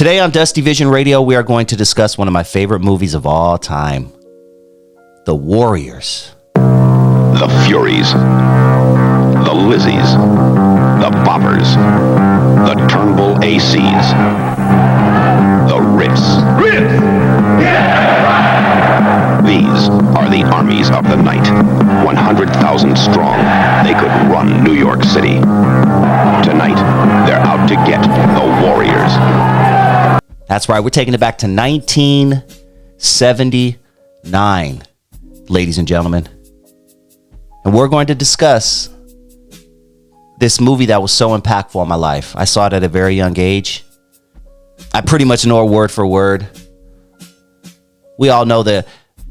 Today on Dusty Vision Radio, we are going to discuss one of my favorite movies of all time, The Warriors. The Furies, the Lizzies, the Boppers, the Turnbull ACs, the Rips. These are the armies of the night, 100,000 strong. They could run New York City. Tonight, they're out to get the Warriors. That's right, we're taking it back to 1979, ladies and gentlemen. And we're going to discuss this movie that was so impactful in my life. I saw it at a very young age. I pretty much know it word for word. We all know the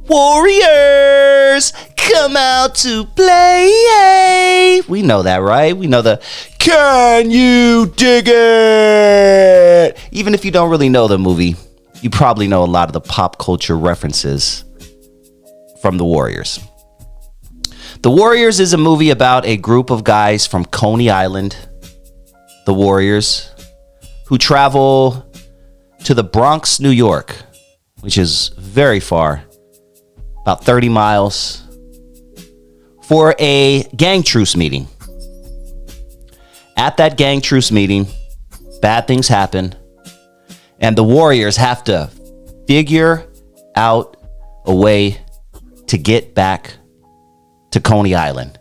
Warriors come out to play. We know that, right? We know the can you dig it? Even if you don't really know the movie, you probably know a lot of the pop culture references from The Warriors. The Warriors is a movie about a group of guys from Coney Island, the Warriors, who travel to the Bronx, New York, which is very far, about 30 miles, for a gang truce meeting. At that gang truce meeting, bad things happen, and the Warriors have to figure out a way to get back to Coney Island.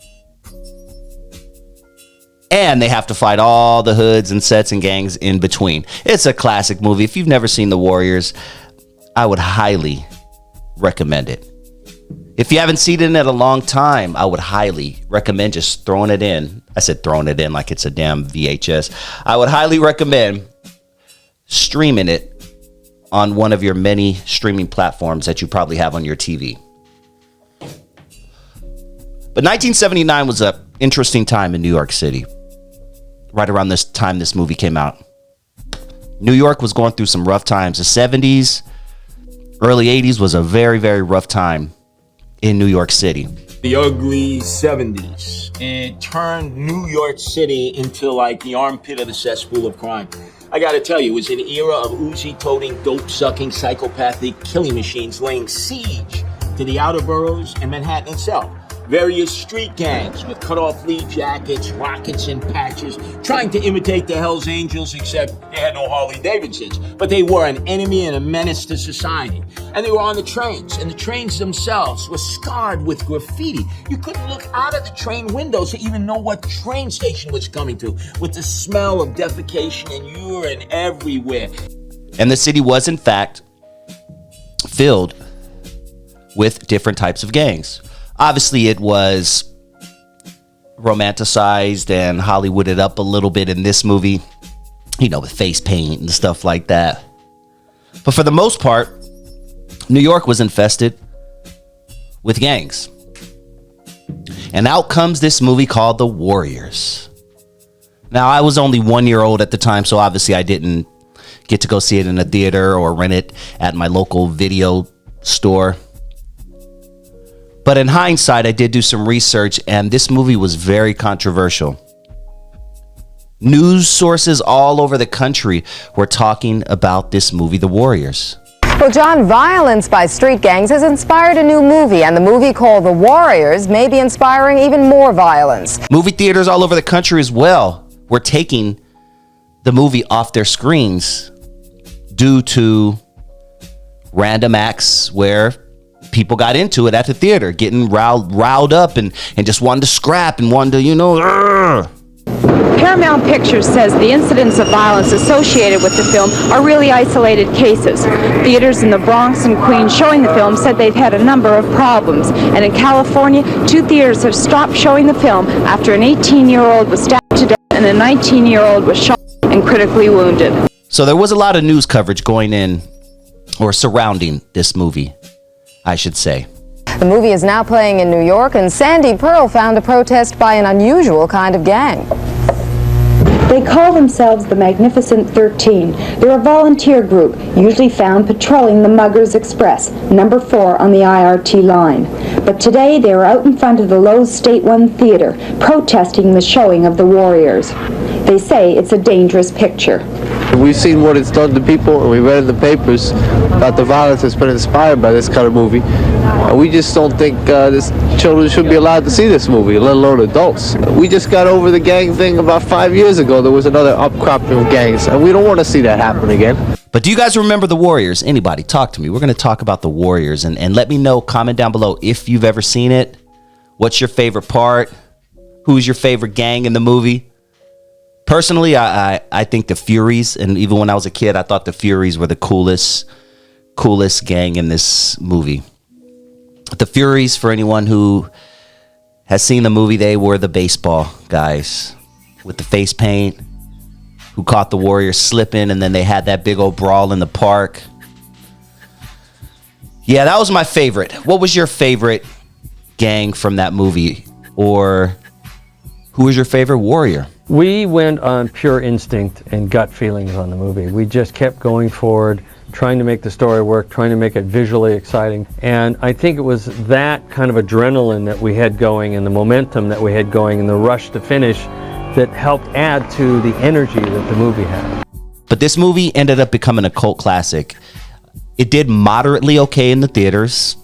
And they have to fight all the hoods and sets and gangs in between. It's a classic movie. If you've never seen The Warriors, I would highly recommend it. If you haven't seen it in a long time, I would highly recommend just throwing it in. I said throwing it in like it's a damn VHS. I would highly recommend streaming it on one of your many streaming platforms that you probably have on your TV. But 1979 was an interesting time in New York City. Right around this time this movie came out. New York was going through some rough times. The 70s, early 80s was a very, very rough time in New York City. The ugly 70s. It turned New York City into like the armpit of the cesspool of crime. I gotta tell you, it was an era of Uzi-toting, dope-sucking, psychopathic killing machines laying siege to the outer boroughs and Manhattan itself. Various street gangs with cut-off lee jackets, rockets, and patches, trying to imitate the Hells Angels, except they had no Harley-Davidsons. But they were an enemy and a menace to society. And they were on the trains, and the trains themselves were scarred with graffiti. You couldn't look out of the train windows to even know what train station was coming to, with the smell of defecation and urine everywhere. And the city was, in fact, filled with different types of gangs. Obviously, it was romanticized and Hollywooded up a little bit in this movie, you know, with face paint and stuff like that. But for the most part, New York was infested with gangs. And out comes this movie called The Warriors. Now, I was only 1 year old at the time, so obviously I didn't get to go see it in a theater or rent it at my local video store. But in hindsight, I did do some research, and this movie was very controversial. News sources all over the country were talking about this movie, The Warriors. Well, John, violence by street gangs has inspired a new movie, and the movie called The Warriors may be inspiring even more violence. Movie theaters all over the country as well were taking the movie off their screens due to random acts where people got into it at the theater, getting riled up and just wanted to scrap and wanted to, you know. Paramount Pictures says the incidents of violence associated with the film are really isolated cases. Theaters in the Bronx and Queens showing the film said they've had a number of problems. And in California, 2 theaters have stopped showing the film after an 18-year-old was stabbed to death and a 19-year-old was shot and critically wounded. So there was a lot of news coverage going in or surrounding this movie, I should say. The movie is now playing in New York, and Sandy Pearl found a protest by an unusual kind of gang. They call themselves the Magnificent 13. They're a volunteer group, usually found patrolling the Muggers Express, number 4 on the IRT line. But today they were out in front of the Lowe's State One Theater, protesting the showing of The Warriors. They say it's a dangerous picture. We've seen what it's done to people, and we read in the papers about the violence that's been inspired by this kind of movie. And we just don't think children should be allowed to see this movie, let alone adults. We just got over the gang thing about 5 years ago. There was another upcropping of gangs, and we don't want to see that happen again. But do you guys remember the Warriors? Anybody, talk to me. We're going to talk about the Warriors, and let me know, comment down below if you've ever seen it. What's your favorite part? Who's your favorite gang in the movie? Personally, I think the Furies, and even when I was a kid, I thought the Furies were the coolest gang in this movie. The Furies, for anyone who has seen the movie, they were the baseball guys with the face paint who caught the Warriors slipping, and then they had that big old brawl in the park. Yeah, that was my favorite. What was your favorite gang from that movie? Or who was your favorite warrior? We went on pure instinct and gut feelings on the movie. We just kept going forward, trying to make the story work, trying to make it visually exciting. And I think it was that kind of adrenaline that we had going and the momentum that we had going and the rush to finish that helped add to the energy that the movie had. But this movie ended up becoming a cult classic. It did moderately okay in the theaters,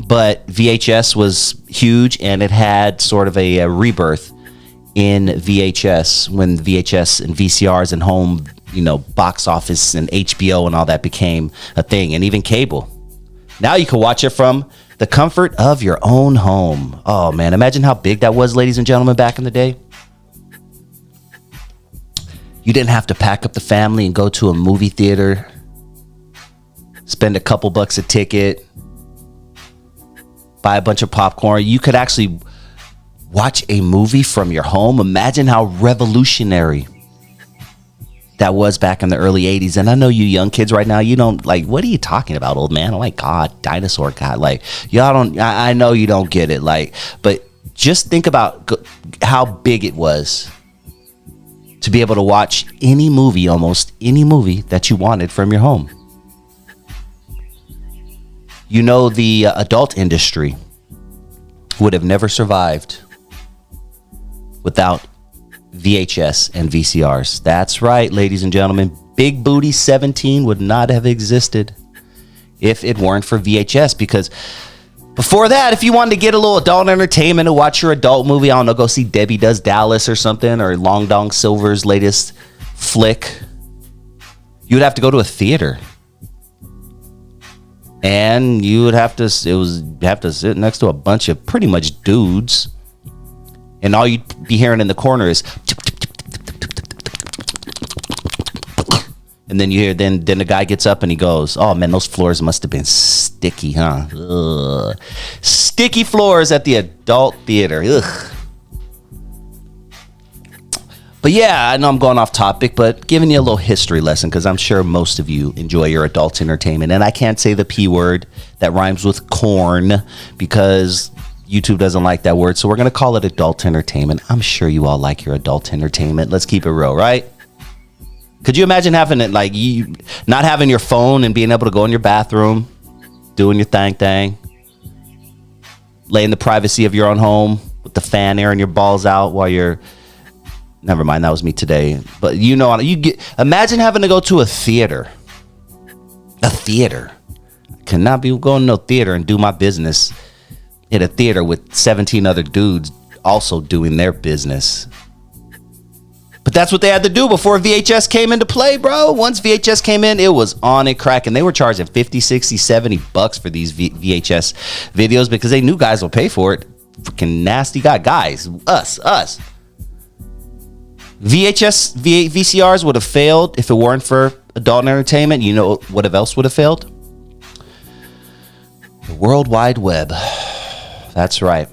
but VHS was huge, and it had sort of a rebirth in VHS when VHS and VCRs and home, box office and HBO and all that became a thing, and even cable. Now you can watch it from the comfort of your own home. Oh man, imagine how big that was, ladies and gentlemen, back in the day. You didn't have to pack up the family and go to a movie theater, spend a couple bucks a ticket, buy a bunch of popcorn. You could actually watch a movie from your home. Imagine how revolutionary that was back in the early 80s. And I know you young kids right now, you don't what are you talking about, old man? I'm like, God, dinosaur God. Y'all don't, I know you don't get it. But just think about how big it was to be able to watch any movie, almost any movie that you wanted from your home. The adult industry would have never survived without VHS and VCRs. That's right, ladies and gentlemen. Big Booty 17 would not have existed if it weren't for VHS, because before that, if you wanted to get a little adult entertainment and watch your adult movie, I don't know, go see Debbie Does Dallas or something, or Long Dong Silver's latest flick, you would have to go to a theater. And you would have to sit next to a bunch of pretty much dudes, and all you'd be hearing in the corner is, and then you hear, then the guy gets up and he goes, "Oh man, those floors must have been sticky, huh? Ugh. Sticky floors at the adult theater. Ugh." But yeah, I know I'm going off topic, but giving you a little history lesson, because I'm sure most of you enjoy your adult entertainment. And I can't say the P word that rhymes with corn because YouTube doesn't like that word. So we're going to call it adult entertainment. I'm sure you all like your adult entertainment. Let's keep it real, right? Could you imagine having it you not having your phone and being able to go in your bathroom, doing your thing, lay in the privacy of your own home with the fan airing your balls out while you're... Never mind, that was me today. But imagine having to go to a theater. A theater. I cannot be going to no theater and do my business in a theater with 17 other dudes also doing their business. But that's what they had to do before VHS came into play, bro. Once VHS came in, it was on and cracking. They were charging 50, 60, 70 bucks for these VHS videos because they knew guys will pay for it. Freaking nasty guys. Us. VCRs would have failed if it weren't for adult entertainment. You know what else would have failed? The World Wide Web. That's right.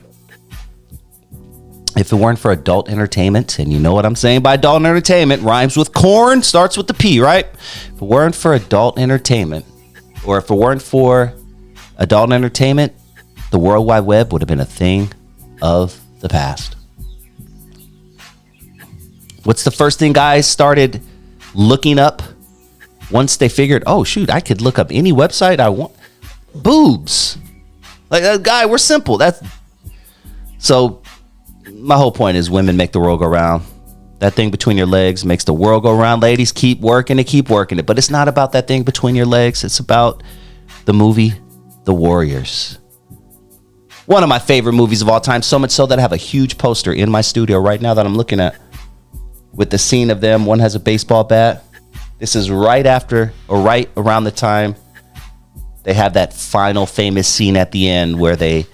If it weren't for adult entertainment, and you know what I'm saying by adult entertainment, rhymes with corn, starts with the P, right? If it weren't for adult entertainment, or if it weren't for adult entertainment, the World Wide Web would have been a thing of the past. What's the first thing guys started looking up once they figured, oh, shoot, I could look up any website I want? Boobs. Guy, we're simple. So my whole point is women make the world go round. That thing between your legs makes the world go round. Ladies, keep working it. But it's not about that thing between your legs. It's about the movie The Warriors. One of my favorite movies of all time, so much so that I have a huge poster in my studio right now that I'm looking at with the scene of them. One has a baseball bat. This is right after or right around the time they have that final famous scene at the end where they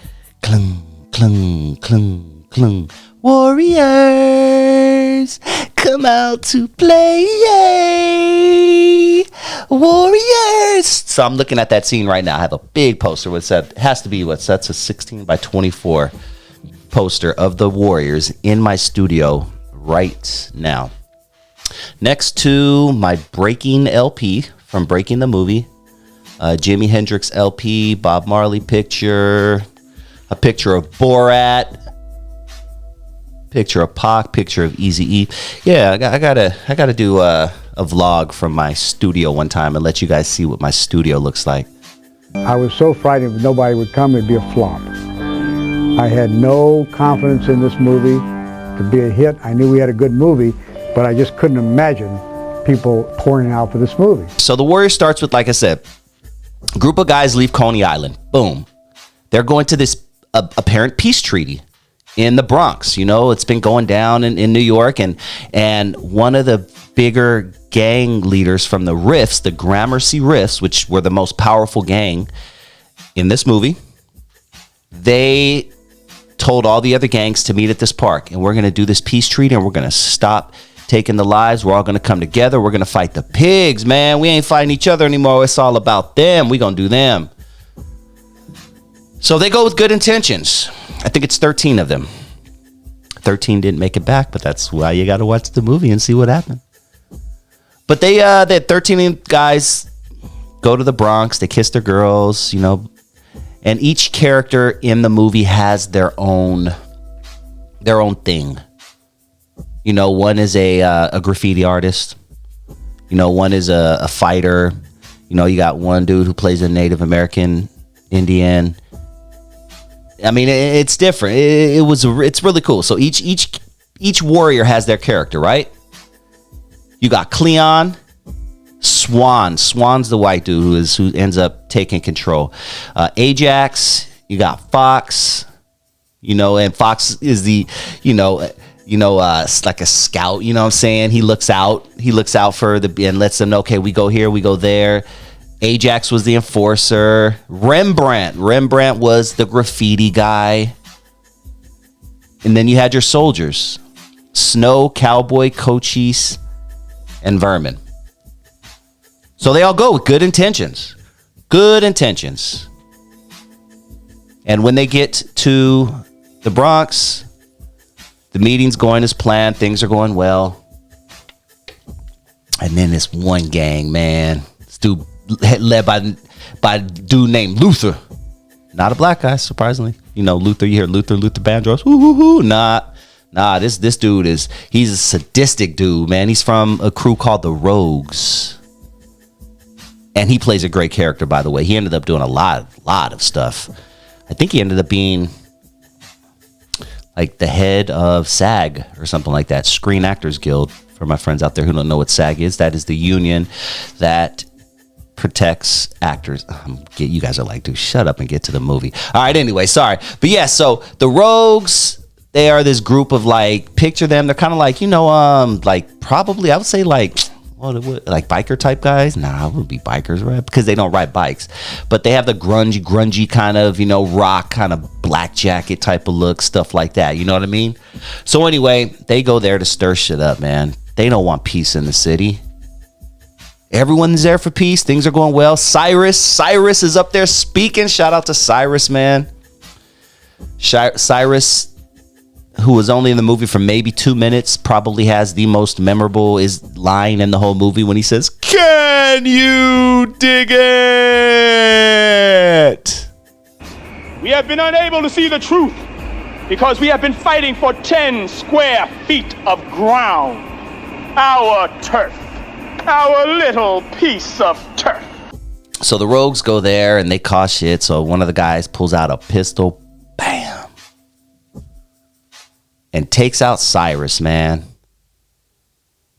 clung, clung, clung, clung. Warriors, come out to play. Warriors. So I'm looking at that scene right now. I have a big poster. What's that? It has to be that's a 16 by 24 poster of the Warriors in my studio right now. Next to my Breaking LP from Breaking the Movie, Jimi Hendrix LP, Bob Marley picture, a picture of Borat, picture of Pac, picture of Eazy-E. Yeah, I gotta do a vlog from my studio one time and let you guys see what my studio looks like. I was so frightened if nobody would come, it'd be a flop. I had no confidence in this movie to be a hit. I knew we had a good movie, but I just couldn't imagine people pouring out for this movie. So the Warriors starts with, like I said, a group of guys leave Coney Island. Boom. They're going to this apparent peace treaty in the Bronx. You know, it's been going down in New York, and one of the bigger gang leaders from the Riffs, the Gramercy Riffs, which were the most powerful gang in this movie, they told all the other gangs to meet at this park, and we're going to do this peace treaty, and we're going to stop taking the lives. We're all going to come together. We're going to fight the pigs, man. We ain't fighting each other anymore. It's all about them. We going to do them. So they go with good intentions. I think it's 13 of them. 13 didn't make it back, but that's why you got to watch the movie and see what happened. But they had 13 guys go to the Bronx. They kiss their girls, you know, and each character in the movie has their own thing. You know, one is a graffiti artist. You know, one is a fighter. You know, you got one dude who plays a Native American Indian. I mean, it's different. It's really cool. So each warrior has their character, right? You got Cleon, Swan. Swan's the white dude who ends up taking control. Ajax. You got Fox. You know, and Fox is the like a scout. You know what I'm saying? He looks out for and lets them know, okay, we go here, we go there. Ajax was the enforcer. Rembrandt was the graffiti guy. And then you had your soldiers. Snow, Cowboy, Cochise, and Vermin. So they all go with good intentions. Good intentions. And when they get to the Bronx, the meeting's going as planned. Things are going well. And then this one gang, man. This dude led by a dude named Luther. Not a black guy, surprisingly. You know, Luther, you hear Luther Vandross. Woo-hoo-hoo. Nah, this dude he's a sadistic dude, man. He's from a crew called the Rogues. And he plays a great character, by the way. He ended up doing a lot of stuff. I think he ended up being like the head of SAG or something like that, Screen Actors Guild. For my friends out there who don't know what SAG is, that is the union that protects actors. You guys are like, dude, shut up and get to the movie. All right, anyway, sorry. But yeah, so the Rogues, they are this group of, like, picture them. They're kind of like, you know, like probably I would say like biker type guys. Nah, I wouldn't be bikers, right? Because they don't ride bikes. But they have the grungy kind of, you know, rock kind of black jacket type of look, stuff like that. You know what I mean? So anyway, they go there to stir shit up, man. They don't want peace in the city. Everyone's there for peace. Things are going well. Cyrus is up there speaking. Shout out to Cyrus, man. Cyrus, who was only in the movie for maybe 2 minutes, probably has the most memorable line in the whole movie when he says, "Can you dig it?" We have been unable to see the truth because we have been fighting for 10 square feet of ground. Our turf. Our little piece of turf. So the Rogues go there and they cause shit. So one of the guys pulls out a pistol, bam, and takes out Cyrus, man.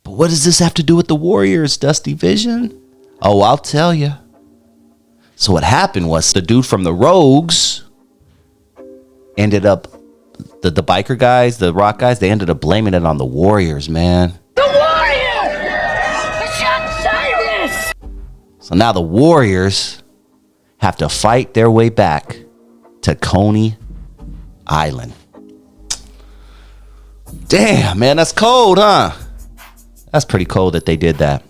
But what does this have to do with the Warriors, Dusty Vision? Oh, I'll tell you. So what happened was the dude from the Rogues ended up, the biker guys, the rock guys, they ended up blaming it on the Warriors, man. The Warriors! The shot Cyrus! So now the Warriors have to fight their way back to Coney Island. Damn, man, that's cold, huh? That's pretty cold that they did that.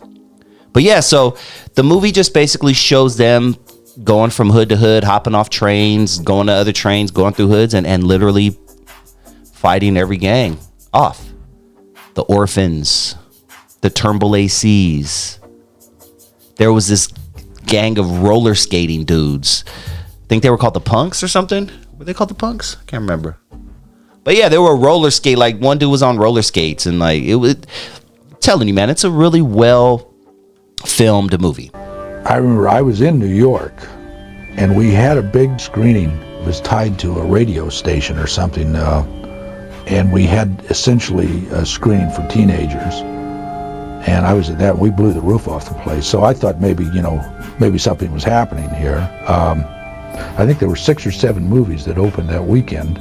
But yeah, so the movie just basically shows them going from hood to hood, hopping off trains, going to other trains, going through hoods, and literally fighting every gang off. The Orphans, the Turnbull ACs. There was this gang of roller skating dudes. I think they were called the Punks or something. Were they called the Punks? I can't remember. But yeah, they were roller skate. Like one dude was on roller skates, and like it was. I'm telling you, man, it's a really well filmed movie. I remember I was in New York, and we had a big screening. It was tied to a radio station or something, and we had essentially a screening for teenagers. And I was at that, and we blew the roof off the place. So I thought maybe something was happening here. I think there were 6 or 7 movies that opened that weekend.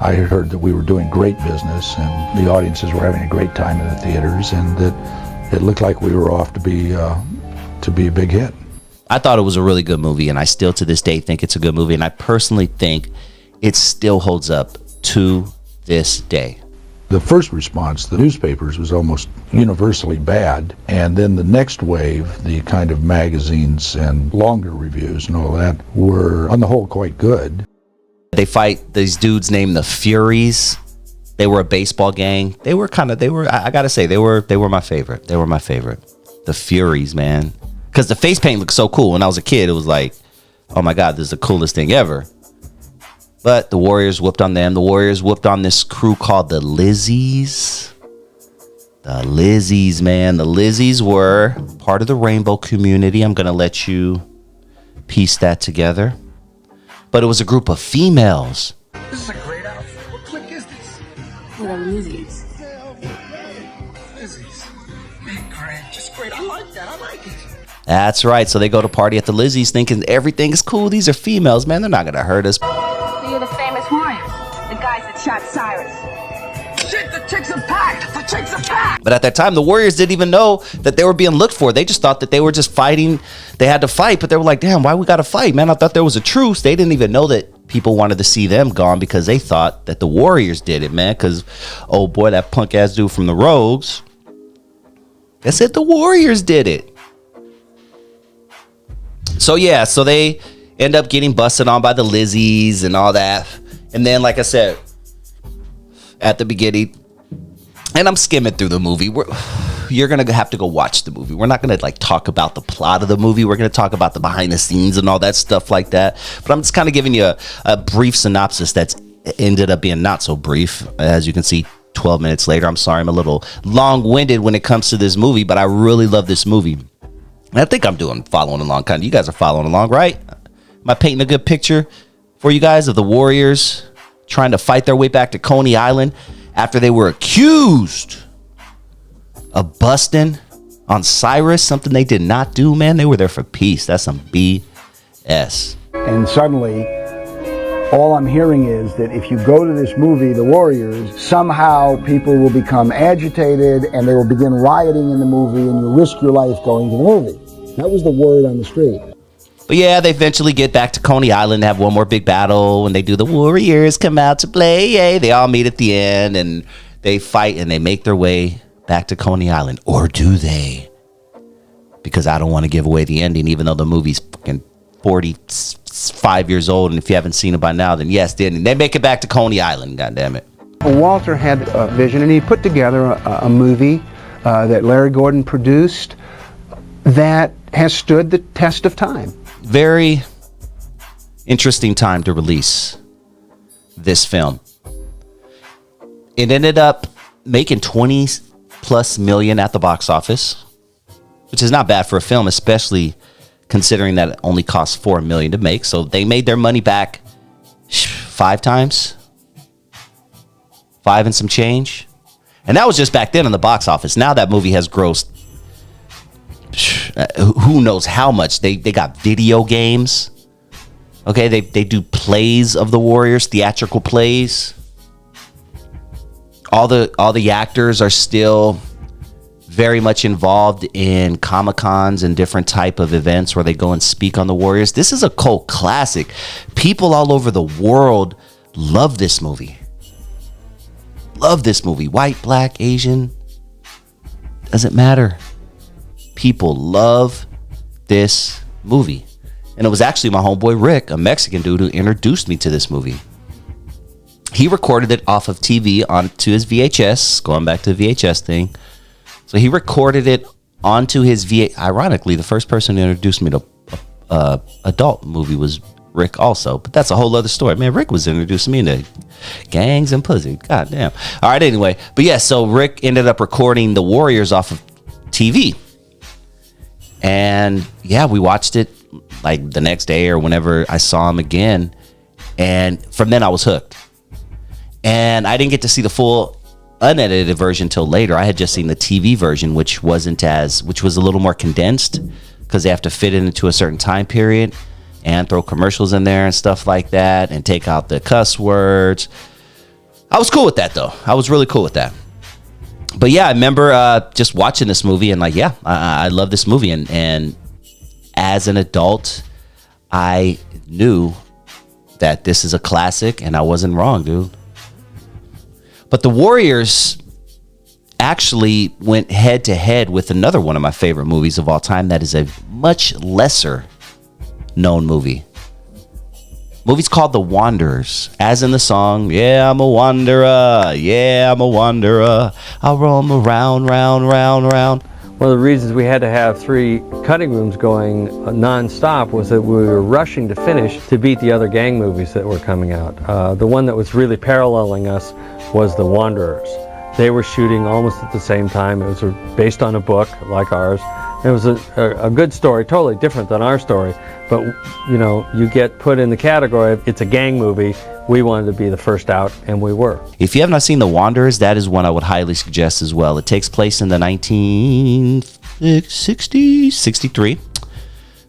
I had heard that we were doing great business, and the audiences were having a great time in the theaters, and that it looked like we were off to be a big hit. I thought it was a really good movie, and I still to this day think it's a good movie, and I personally think it still holds up to this day. The first response, the newspapers, was almost universally bad, and then the next wave, the kind of magazines and longer reviews and all that, were on the whole quite good. They fight these dudes named the Furies. They were a baseball gang. I gotta say, they were my favorite. They were my favorite. The Furies, man. Because the face paint looked so cool. When I was a kid, it was like, oh my God, this is the coolest thing ever. But the Warriors whooped on them. The Warriors whooped on this crew called the Lizzies. The Lizzies, man. The Lizzies were part of the rainbow community. I'm going to let you piece that together. But it was a group of females. This is a great outfit. What clique is this? What are the Lizzies? Lizzies. Man, great. Just great. I like that. I like it. That's right. So they go to party at the Lizzies thinking everything is cool. These are females, man. They're not going to hurt us. You're the famous Warriors. The guys that shot Cyrus. Shit, the chicks are packed. The chicks are packed. But at that time, the Warriors didn't even know that they were being looked for. They just thought that they were just fighting. They had to fight, but they were like, damn, why we got to fight, man? I thought there was a truce. They didn't even know that people wanted to see them gone because they thought that the Warriors did it, man. Because, oh boy, that punk ass dude from the Rogues, they said the Warriors did it. So yeah, so they end up getting busted on by the Lizzies and all that. And then, like I said, at the beginning, and I'm skimming through the movie, you're going to have to go watch the movie. We're not going to like talk about the plot of the movie. We're going to talk about the behind the scenes and all that stuff like that. But I'm just kind of giving you a brief synopsis that's ended up being not so brief. As you can see, 12 minutes later. I'm sorry, I'm a little long-winded when it comes to this movie, but I really love this movie. And I think I'm following along kind of. You guys are following along, right? Am I painting a good picture for you guys of the Warriors trying to fight their way back to Coney Island after they were accused of busting on Cyrus, something they did not do, man? They were there for peace. That's some BS. And suddenly, all I'm hearing is that if you go to this movie, The Warriors, somehow people will become agitated and they will begin rioting in the movie and you risk your life going to the movie. That was the word on the street. But yeah, they eventually get back to Coney Island, have one more big battle, and they do the Warriors come out to play. Yay. They all meet at the end, and they fight, and they make their way back to Coney Island. Or do they? Because I don't want to give away the ending, even though the movie's fucking 45 years old, and if you haven't seen it by now, then yes, they make it back to Coney Island, goddammit. Walter had a vision, and he put together a movie that Larry Gordon produced that has stood the test of time. Very interesting time to release this film. It ended up making 20+ million at the box office, which is not bad for a film, especially considering that it only cost $4 million to make. So they made their money back 5 times, 5 and some change. And that was just back then in the box office. Now that movie has grossed who knows how much. They got video games. Okay, they do plays of the Warriors, theatrical plays. All the actors are still very much involved in Comic-Cons and different type of events where they go and speak on the Warriors. This is a cult classic. People all over the world love this movie. Love this movie. White, black, Asian. Doesn't matter. People love this movie. And it was actually my homeboy Rick, a Mexican dude, who introduced me to this movie. He recorded it off of TV onto his VHS, going back to the VHS thing. So he recorded it onto his VHS. Ironically, the first person who introduced me to adult movie was Rick also. But that's a whole other story. Man, Rick was introducing me to gangs and pussy. God damn. All right, anyway. But yeah, so Rick ended up recording The Warriors off of TV. And yeah, we watched it like the next day or whenever I saw him again. And from then I was hooked. And I didn't get to see the full unedited version till later. I had just seen the TV version, which was a little more condensed because they have to fit it into a certain time period and throw commercials in there and stuff like that and take out the cuss words. I was cool with that though. I was really cool with that. But yeah, I remember just watching this movie and like, yeah, I love this movie. And as an adult, I knew that this is a classic and I wasn't wrong, dude. But the Warriors actually went head to head with another one of my favorite movies of all time. That is a much lesser known movie. Movie's called The Wanderers. As in the song, yeah, I'm a wanderer. Yeah, I'm a wanderer. I'll roam around, round, round, round. One of the reasons we had to have 3 cutting rooms going non-stop was that we were rushing to finish to beat the other gang movies that were coming out. The one that was really paralleling us was The Wanderers. They were shooting almost at the same time. It was based on a book like ours. It was a good story, totally different than our story. But, you know, you get put in the category of it's a gang movie. We wanted to be the first out, and we were. If you have not seen The Wanderers, that is one I would highly suggest as well. It takes place in the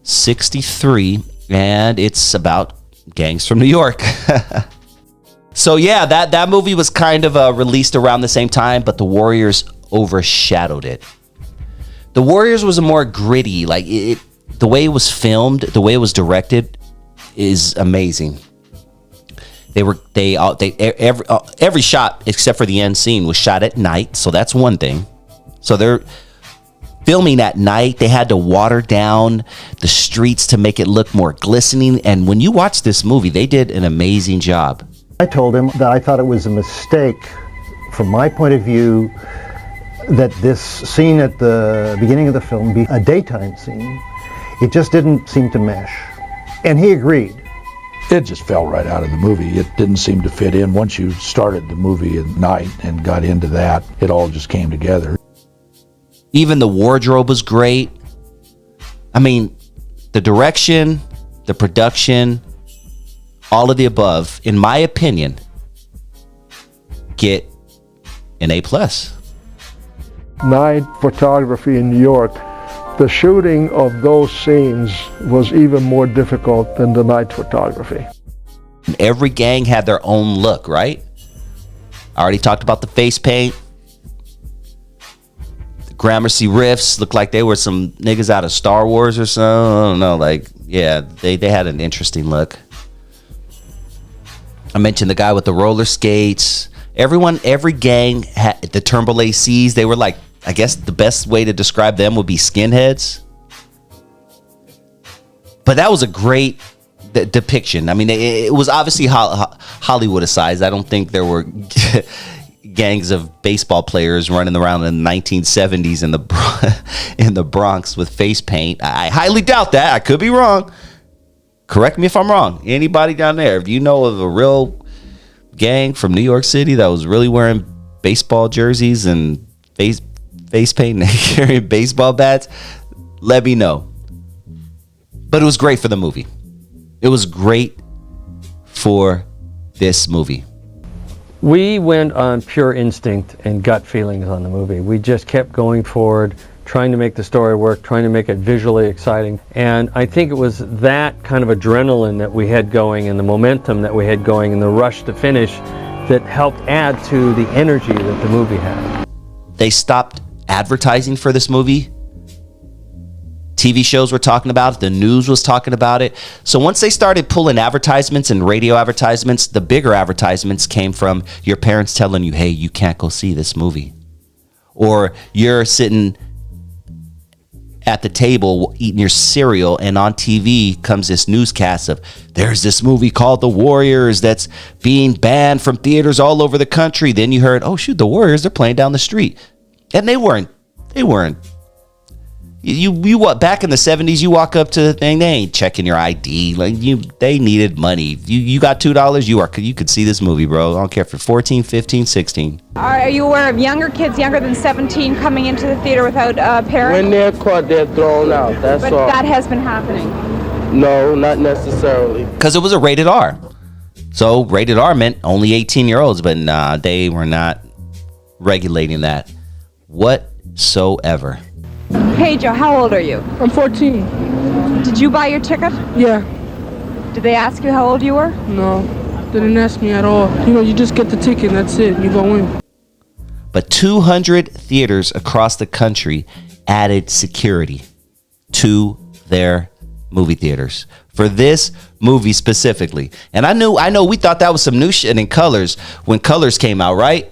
63, and it's about gangs from New York. So yeah, that movie was kind of released around the same time, but The Warriors overshadowed it. The Warriors was a more gritty, like the way it was filmed, the way it was directed is amazing. Every shot except for the end scene was shot at night, so that's one thing. So they're filming at night. They had to water down the streets to make it look more glistening. And when you watch this movie, they did an amazing job. I told him that I thought it was a mistake, from my point of view, that this scene at the beginning of the film be a daytime scene. It just didn't seem to mesh. And he agreed. It just fell right out of the movie. It didn't seem to fit in. Once you started the movie at night and got into that, it all just came together. Even the wardrobe was great. I mean, the direction, the production, all of the above, in my opinion, get an A+. Night photography in New York, the shooting of those scenes was even more difficult than the night photography. Every gang had their own look, right? I already talked about the face paint. The Gramercy riffs looked like they were some niggas out of Star Wars or something. I don't know, like, yeah, they had an interesting look. I mentioned the guy with the roller skates. Every gang had the Turnbull ACs. They were like, I guess the best way to describe them would be skinheads. But that was a great depiction. I mean, it was obviously Hollywoodized. I don't think there were gangs of baseball players running around in the 1970s in the Bronx with face paint. I highly doubt that. I could be wrong. Correct me if I'm wrong. Anybody down there, if you know of a real gang from New York City that was really wearing baseball jerseys and face paint and carrying baseball bats, let me know. But it was great for the movie. It was great for this movie. We went on pure instinct and gut feelings on the movie. We just kept going forward, trying to make the story work, trying to make it visually exciting. And I think it was that kind of adrenaline that we had going and the momentum that we had going and the rush to finish that helped add to the energy that the movie had. They stopped advertising for this movie. TV shows were talking about it. The news was talking about it. So once they started pulling advertisements and radio advertisements, the bigger advertisements came from your parents telling you, hey, you can't go see this movie. Or you're sitting at the table eating your cereal, and on TV comes this newscast of there's this movie called The Warriors that's being banned from theaters all over the country. Then you heard, oh shoot, The Warriors, they're playing down the street. And they weren't. You what? Back in the 70s, you walk up to the thing, they ain't checking your ID. They needed money. You got $2, you could see this movie, bro. I don't care if you're 14, 15, 16. Are you aware of younger kids, younger than 17, coming into the theater without parents? When they're caught, they're thrown out. That's all. But that has been happening. No, not necessarily. Because it was a rated R. So rated R meant only 18-year-olds, but nah, they were not regulating that whatsoever. Hey Joe, how old are you? I'm 14. Did you buy your ticket? Yeah. Did they ask you how old you were? No, they didn't ask me at all. You just get the ticket and that's it. You go in. But 200 theaters across the country added security to their movie theaters for this movie specifically. And I know we thought that was some new shit in Colors when Colors came out, right?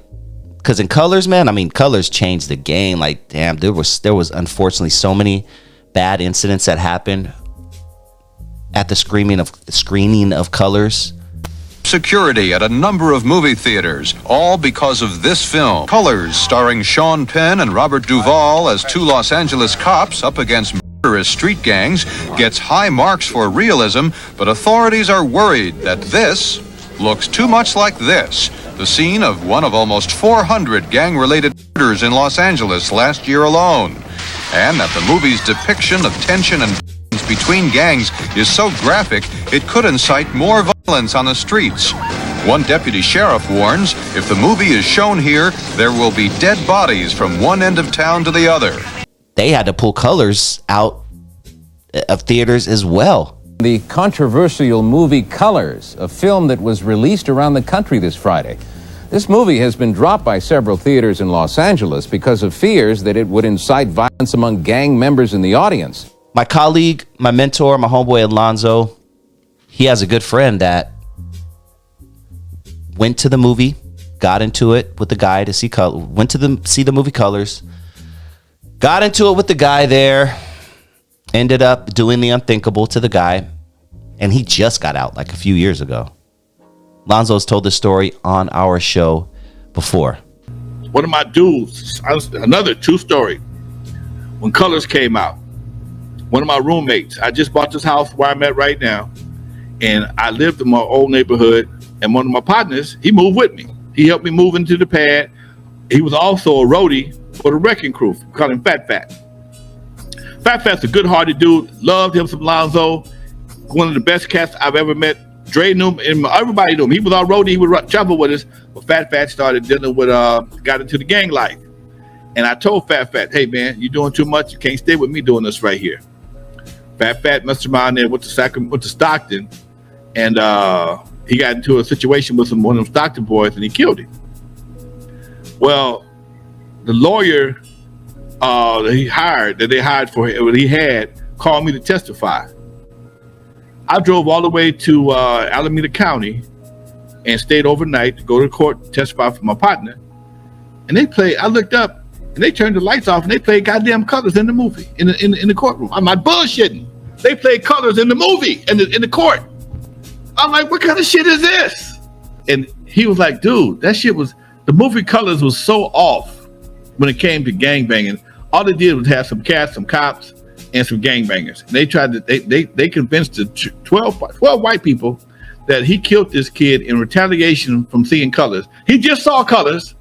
Because in Colors, man, I mean, Colors changed the game. Like, damn, there was unfortunately so many bad incidents that happened at the screening of Colors. Security at a number of movie theaters, all because of this film. Colors, starring Sean Penn and Robert Duvall as two Los Angeles cops up against murderous street gangs, gets high marks for realism, but authorities are worried that this looks too much like this, the scene of one of almost 400 gang-related murders in Los Angeles last year alone, and that the movie's depiction of tension and violence between gangs is so graphic it could incite more violence on the streets. One deputy sheriff warns if the movie is shown here, there will be dead bodies from one end of town to the other. They had to pull Colors out of theaters as well. The controversial movie Colors, a film that was released around the country this Friday. This movie has been dropped by several theaters in Los Angeles because of fears that it would incite violence among gang members in the audience. My colleague, my mentor, my homeboy Alonzo, he has a good friend that went to the movie, got into it with the guy to see see the movie Colors, got into it with the guy there, ended up doing the unthinkable to the guy, and he just got out like a few years ago. Lonzo's told this story on our show before. One of my dudes, another true story, when Colors came out, one of my roommates, I just bought this house where I'm at right now, and I lived in my old neighborhood, and one of my partners, he moved with me. He helped me move into the pad. He was also a roadie for the Wrecking Crew, called him Fat Fat. Fat Fat's a good-hearted dude. Loved him some Lonzo. One of the best cats I've ever met. Dre knew him, and everybody knew him. He was our roadie. He would travel with us. But Fat Fat started dealing with, got into the gang life. And I told Fat Fat, hey, man, you're doing too much. You can't stay with me doing this right here. Fat Fat messed around there with the Stockton, and he got into a situation with one of them Stockton boys, and he killed him. Well, the lawyer he had called me to testify. I drove all the way to Alameda County and stayed overnight to go to court to testify for my partner. And I looked up and they turned the lights off and they played goddamn Colors in the movie, in the courtroom. I'm not bullshitting. They played Colors in the movie, in the court. I'm like, what kind of shit is this? And he was like, dude, the movie Colors was so off when it came to gangbanging. All they did was have some cats, some cops, and some gangbangers. And they convinced the 12 white people that he killed this kid in retaliation from seeing Colors. He just saw Colors.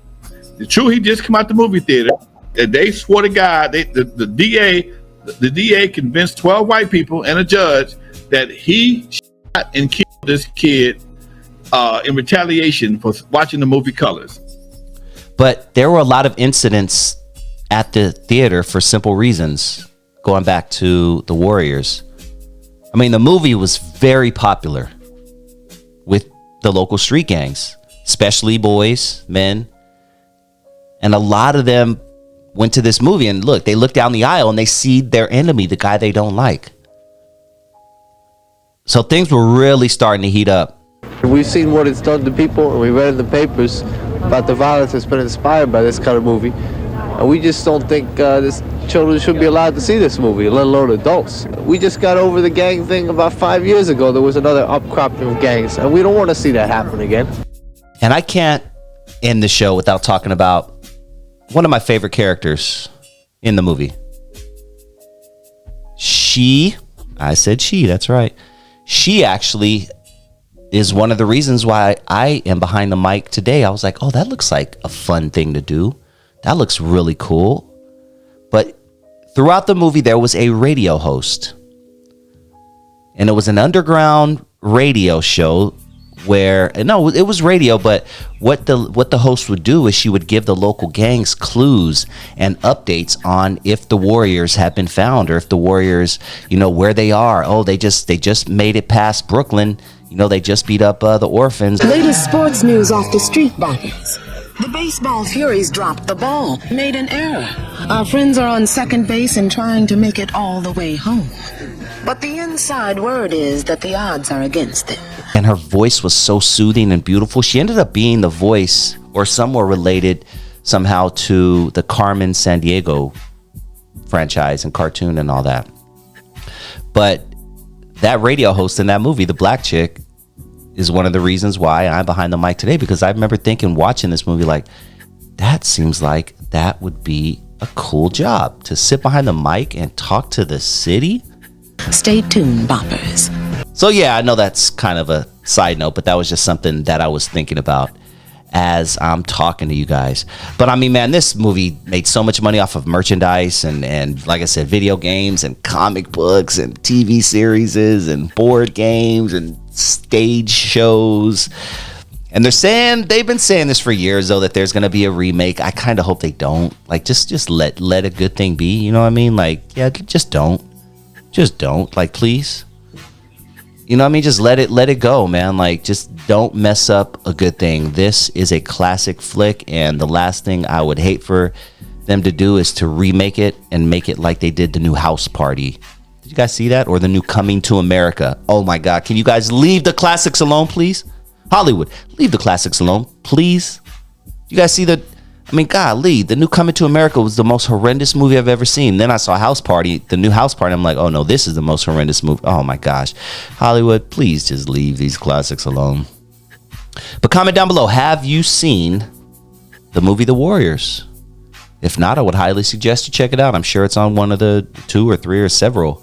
It's true, he just come out the movie theater. And they swore to God, the DA convinced 12 white people and a judge that he shot and killed this kid in retaliation for watching the movie Colors. But there were a lot of incidents at the theater for simple reasons, going back to The Warriors. I mean, the movie was very popular with the local street gangs, especially boys, men. And a lot of them went to this movie and look, they look down the aisle and they see their enemy, the guy they don't like. So things were really starting to heat up. We've seen what it's done to people, and we read in the papers about the violence that's been inspired by this kind of movie. And we just don't think children should be allowed to see this movie, let alone adults. We just got over the gang thing about 5 years ago. There was another upcropping of gangs, and we don't want to see that happen again. And I can't end the show without talking about one of my favorite characters in the movie. I said she, that's right. She actually is one of the reasons why I am behind the mic today. I was like, oh, that looks like a fun thing to do. That looks really cool. But throughout the movie, there was a radio host. And it was an underground radio show where, no, it was radio, but what the host would do is she would give the local gangs clues and updates on if the Warriors have been found, or if the Warriors, where they are. Oh, they just made it past Brooklyn. They just beat up the orphans. Latest sports news off the street bombings. The baseball Furies dropped the ball, made an error. Our friends are on second base and trying to make it all the way home. But the inside word is that the odds are against them. And her voice was so soothing and beautiful. She ended up being the voice, or somewhere related somehow, to the Carmen Sandiego franchise and cartoon and all that. But that radio host in that movie, the black chick, is one of the reasons why I'm behind the mic today, because I remember watching this movie, like, that seems like that would be a cool job, to sit behind the mic and talk to the city. Stay tuned, boppers. So yeah, I know that's kind of a side note, but that was just something that I was thinking about as I'm talking to you guys. But I mean, man, this movie made so much money off of merchandise and like I said, video games and comic books and TV series and board games and stage shows. And they've been saying this for years, though, that there's going to be a remake. I kind of hope they don't. Like, just let a good thing be. You know what I mean? Like, yeah, just don't. Like, please. You know what I mean? Just let it go, man. Like, just don't mess up a good thing. This is a classic flick, and the last thing I would hate for them to do is to remake it and make it like they did the new House Party. Did you guys see that? Or the new Coming to America? Oh my God. Can you guys leave the classics alone, please? Hollywood, leave the classics alone, please. You guys see golly, the new Coming to America was the most horrendous movie I've ever seen. Then I saw the new House Party. I'm like, oh no, this is the most horrendous movie. Oh my gosh. Hollywood, please just leave these classics alone. But comment down below, have you seen the movie The Warriors? If not, I would highly suggest you check it out. I'm sure it's on one of the 2 or 3 or several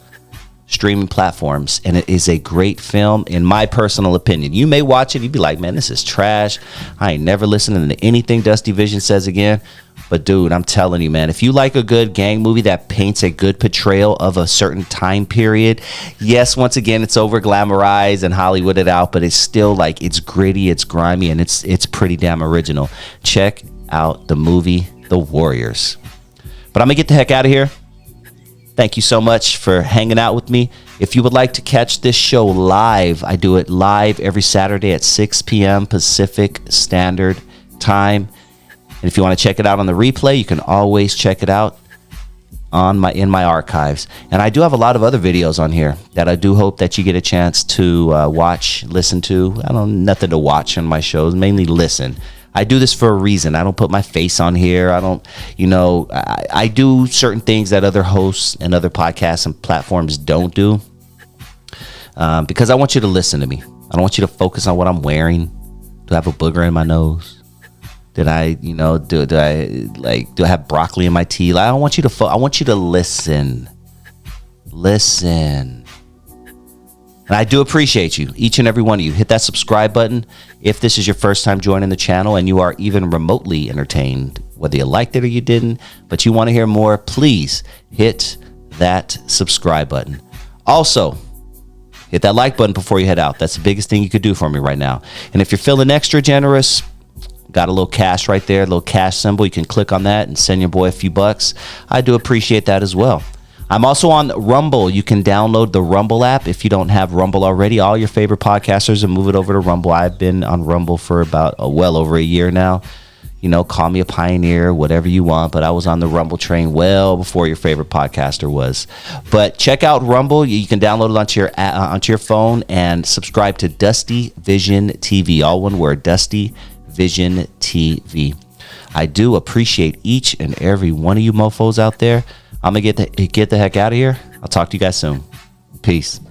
streaming platforms, and it is a great film, in my personal opinion. You may watch it, you'd be like, man, this is trash. I ain't never listening to anything Dusty Vision says again. But dude, I'm telling you, man, if you like a good gang movie that paints a good portrayal of a certain time period, yes, once again, it's over glamorized and Hollywooded out, but it's still like, it's gritty, it's grimy, and it's pretty damn original. Check out the movie The Warriors. But I'm gonna get the heck out of here. Thank you so much for hanging out with me. If you would like to catch this show live, I do it live every Saturday at 6 p.m. Pacific Standard Time. And if you want to check it out on the replay, you can always check it out in my archives. And I do have a lot of other videos on here that I do hope that you get a chance to watch, listen to. I don't nothing to watch on my shows, mainly listen. I do this for a reason. I don't put my face on here. I don't, I do certain things that other hosts and other podcasts and platforms don't do, because I want you to listen to me. I don't want you to focus on what I'm wearing. Do I have a booger in my nose? Did I, do I have broccoli in my tea? I don't want you to, I want you to listen. Listen. And I do appreciate you, each and every one of you. Hit that subscribe button if this is your first time joining the channel and you are even remotely entertained, whether you liked it or you didn't, but you want to hear more, please hit that subscribe button. Also, Hit that like button before you head out. That's the biggest thing you could do for me right now. And if you're feeling extra generous, got a little cash right there, a little cash symbol. You can click on that and send your boy a few bucks. I do appreciate that as well. I'm also on Rumble. You can download the Rumble app if you don't have Rumble already. All your favorite podcasters and move it over to Rumble. I've been on Rumble for about well over a year now. You know, call me a pioneer, whatever you want, but I was on the Rumble train well before your favorite podcaster was. But check out Rumble. You can download it onto your phone and subscribe to Dusty Vision TV. All one word, Dusty Vision TV. I do appreciate each and every one of you mofos out there. I'm going to get the heck out of here. I'll talk to you guys soon. Peace.